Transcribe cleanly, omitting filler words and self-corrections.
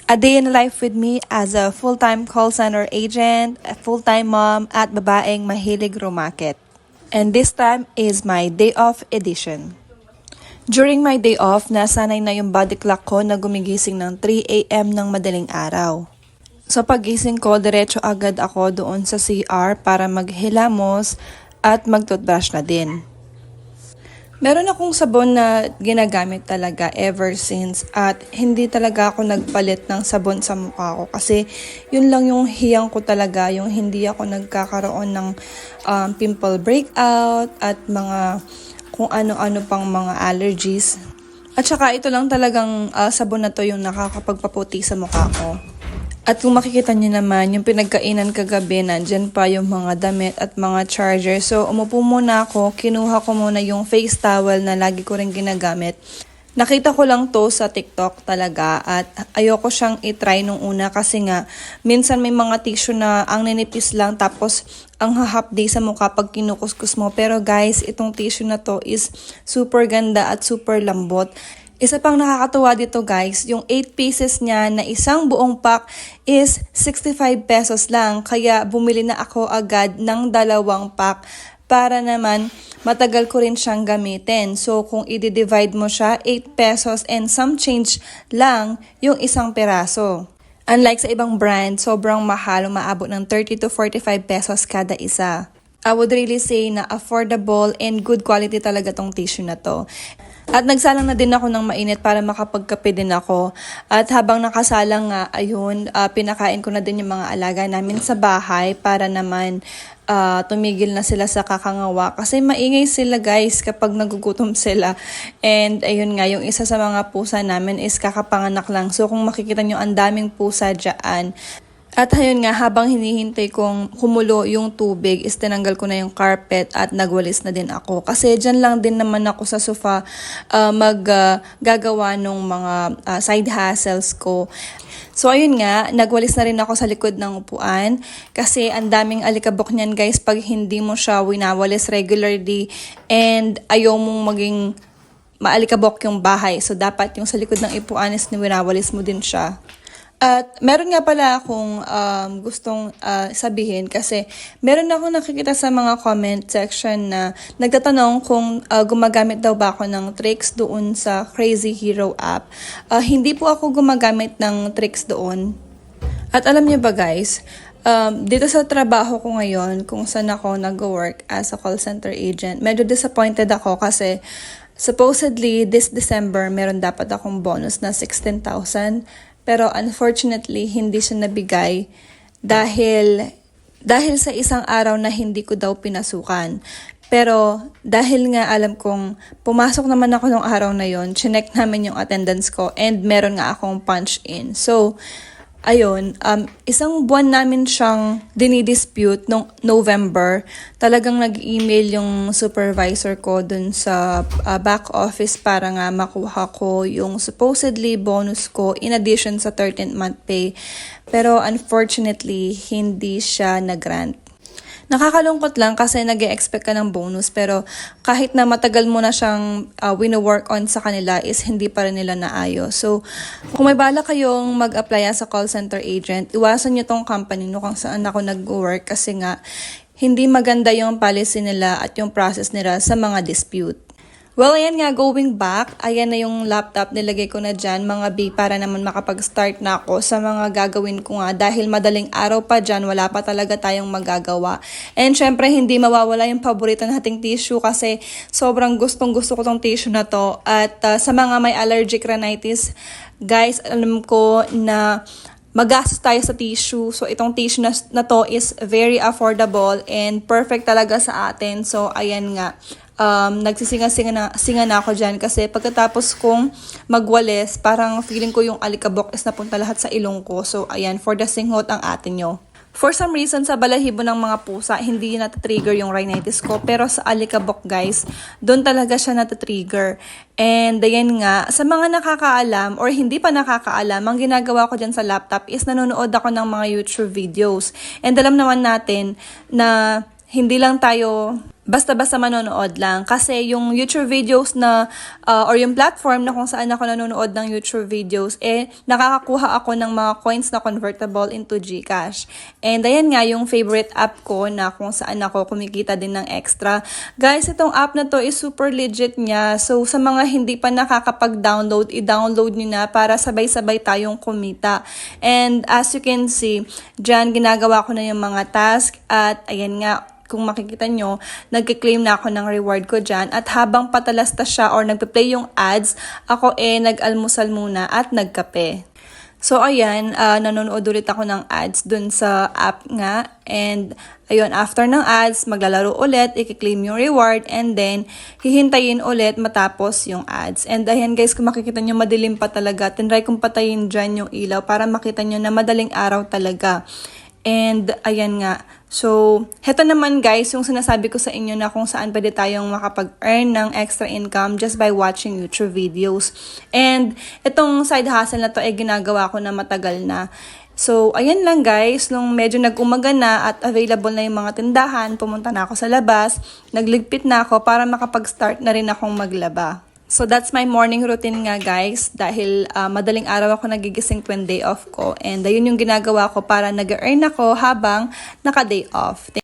A day in life with me as a full-time call center agent, a full-time mom, at babaeng mahilig rumakit. And this time is my day off edition. During my day off, nasanay na yung body clock ko na gumigising ng 3 a.m. ng madaling araw. Sa pagising ko, diretso agad ako doon sa CR para maghilamos at mag-toothbrush na din. Meron akong sabon na ginagamit talaga ever since at hindi talaga ako nagpalit ng sabon sa mukha ko kasi yun lang yung hiyang ko talaga, yung hindi ako nagkakaroon ng pimple breakout at mga kung ano-ano pang mga allergies. At saka ito lang talagang sabon na to yung nakakapagpaputi sa mukha ko. At kung makikita niyo naman, yung pinagkainan kagabi, nandyan pa yung mga damit at mga charger. So, umupo muna ako, kinuha ko muna yung face towel na lagi ko rin ginagamit. Nakita ko lang to sa TikTok talaga at ayoko siyang itry nung una kasi nga, minsan may mga tissue na ang ninipis lang tapos ang hahapdi sa mukha pag kinukuskus mo. Pero guys, itong tissue na to is super ganda at super lambot. Isa pang nakakatuwa dito guys, yung 8 pieces niya na isang buong pack is 65 pesos lang. Kaya bumili na ako agad ng 2 pack para naman matagal ko rin siyang gamitin. So kung i-divide mo siya, 8 pesos and some change lang yung isang piraso. Unlike sa ibang brand, sobrang mahal, umaabot ng 30 to 45 pesos kada isa. I would really say na affordable and good quality talaga tong tissue na to. At nagsalang na din ako ng mainit para makapagkape din ako. At habang nakasalang nga, ayun, pinakain ko na din yung mga alaga namin sa bahay para naman tumigil na sila sa kakangawa. Kasi maingay sila guys kapag nagugutom sila. And ayun nga, yung isa sa mga pusa namin is kakapanganak lang. So kung makikita nyo, ang daming pusa dyan. At ayun nga, habang hinihintay kong kumulo yung tubig, is tinanggal ko na yung carpet at nagwalis na din ako. Kasi dyan lang din naman ako sa sofa gagawa ng mga side hustles ko. So ayun nga, nagwalis na rin ako sa likod ng upuan kasi ang daming alikabok niyan guys pag hindi mo siya winawalis regularly and ayaw mong maging maalikabok yung bahay. So dapat yung sa likod ng upuan is winawalis mo din siya. At meron nga pala akong gustong sabihin kasi meron akong nakikita sa mga comment section na nagtatanong kung gumagamit daw ba ako ng tricks doon sa Crazy Hero app. Hindi po ako gumagamit ng tricks doon. At alam niyo ba guys, dito sa trabaho ko ngayon kung saan ako nag-work as a call center agent, medyo disappointed ako kasi supposedly this December meron dapat akong bonus na 16,000. Pero unfortunately, hindi siya nabigay dahil sa isang araw na hindi ko daw pinasukan. Pero dahil nga alam kong pumasok naman ako nung araw na yon, chinek namin yung attendance ko and meron nga akong punch in. So, ayun, isang buwan namin siyang dinidispute nung November. Talagang nag-email yung supervisor ko dun sa back office para nga makuha ko yung supposedly bonus ko in addition sa 13th month pay. Pero unfortunately, hindi siya nag-grant. Nakakalungkot lang kasi nag-e-expect ka ng bonus pero kahit na matagal mo na siyang wino-work on sa kanila is hindi pa rin nila naayos. So, kung may bala kayong mag-apply as a call center agent, iwasan nyo tong company no kung saan ako nag-work kasi nga hindi maganda yung policy nila at yung process nila sa mga dispute. Well, ayan nga, going back, ayan na yung laptop, nilagay ko na dyan, mga B, para naman makapag-start na ako sa mga gagawin ko nga. Dahil madaling araw pa dyan, wala pa talaga tayong magagawa. And syempre, hindi mawawala yung paborito nating tissue kasi sobrang gustong-gusto ko tong tissue na to. At sa mga may allergic rhinitis, guys, alam ko na magastos tayo sa tissue. So, itong tissue na to is very affordable and perfect talaga sa atin. So, ayan nga. Nagsisinga na ako dyan kasi pagkatapos kong magwalis, parang feeling ko yung alikabok is napunta lahat sa ilong ko. So, ayan, for the singhot ang atin nyo. For some reason, sa balahibo ng mga pusa, hindi natatrigger yung rhinitis ko. Pero sa alikabok, guys, doon talaga siya natatrigger. And ayan nga, sa mga nakakaalam or hindi pa nakakaalam, ang ginagawa ko dyan sa laptop is nanonood ako ng mga YouTube videos. And alam naman natin na hindi lang tayo basta-basta manonood lang. Kasi yung YouTube videos na, or yung platform na kung saan ako nanonood ng YouTube videos, nakakakuha ako ng mga coins na convertible into GCash. And ayan nga yung favorite app ko na kung saan ako kumikita din ng extra. Guys, itong app na to is super legit niya. So, sa mga hindi pa nakakapag-download, i-download nyo na para sabay-sabay tayong kumita. And as you can see, dyan ginagawa ko na yung mga task at ayan nga, kung makikita nyo, nagkiklaim na ako ng reward ko dyan. At habang patalasta siya or nagpe-play yung ads, ako nag-almusal muna at nagkape. So, ayan, nanonood ulit ako ng ads dun sa app nga. And, ayun, after ng ads, maglalaro ulit, i-claim yung reward, and then, hihintayin ulit matapos yung ads. And, ayan guys, kung makikita nyo, madilim pa talaga. Tinry kong patayin dyan yung ilaw para makita nyo na madaling araw talaga. And, ayan nga. So, heto naman guys, yung sinasabi ko sa inyo na kung saan pwede tayong makapag-earn ng extra income just by watching YouTube videos. And, itong side hustle na to ay ginagawa ko na matagal na. So, ayan lang guys, nung medyo nag-umaga na at available na yung mga tindahan, pumunta na ako sa labas, nagligpit na ako para makapag-start na rin akong maglaba. So, that's my morning routine nga guys dahil madaling araw ako nagigising tuwing day off ko and ayun yung ginagawa ko para nag-earn ako habang naka-day off.